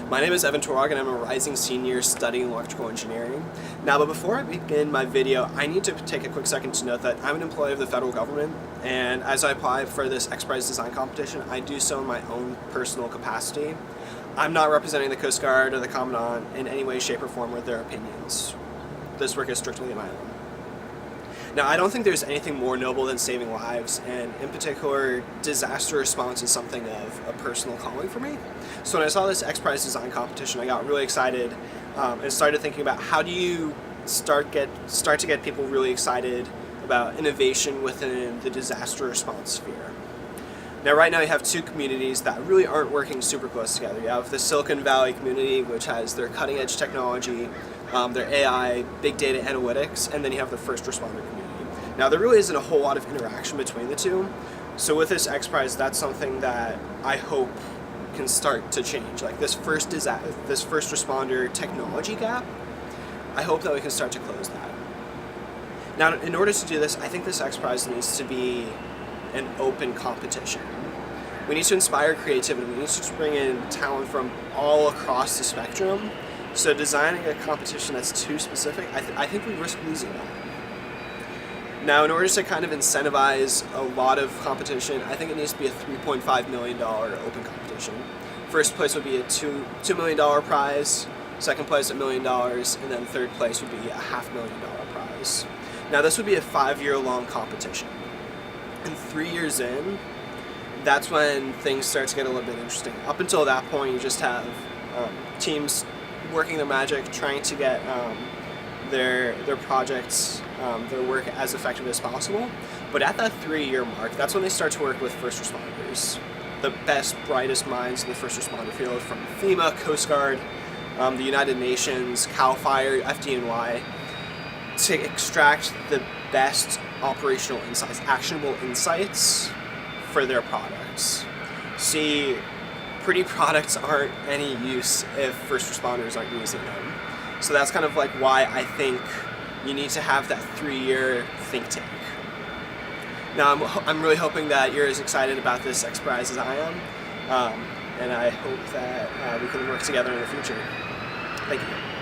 My name is Evan Twarog and I'm a rising senior studying electrical engineering. Now, but before I begin my video, I need to take a quick second to note that I'm an employee of the federal government, and as I apply for this X Prize design competition, I do so in my own personal capacity. I'm not representing the Coast Guard or the Commandant in any way, shape, or form with their opinions. This work is strictly my own. Now, I don't think there's anything more noble than saving lives, and in particular, disaster response is something of a personal calling for me. So when I saw this X Prize design competition, I got really excited and started thinking about how do you start to get people really excited about innovation within the disaster response sphere. Now, right now you have two communities that really aren't working super close together. You have the Silicon Valley community, which has their cutting edge technology, their AI, big data analytics, and then you have the first responder community. Now, there really isn't a whole lot of interaction between the two. So with this X Prize, that's something that I hope can start to change. Like this first responder technology gap, I hope that we can start to close that. Now, in order to do this, I think this X Prize needs to be an open competition. We need to inspire creativity. We need to bring in talent from all across the spectrum. So designing a competition that's too specific, I think we risk losing that. Now, in order to kind of incentivize a lot of competition, I think it needs to be a $3.5 million open competition. First place would be a $2 million prize, second place $1 million, and then third place would be a $500,000 prize. Now, this would be a 5-year-long competition. And 3 years in, that's when things start to get a little bit interesting. Up until that point, you just have teams working their magic, trying to get their projects, their work as effective as possible. But at that 3-year mark, that's when they start to work with first responders. The best, brightest minds in the first responder field, from FEMA, Coast Guard, the United Nations, CAL FIRE, FDNY, to extract the best operational insights, actionable insights for their products. See, pretty products aren't any use if first responders aren't using them. So that's kind of like why I think you need to have that 3-year think tank. Now, I'm really hoping that you're as excited about this X Prize as I am, and I hope that we can work together in the future. Thank you.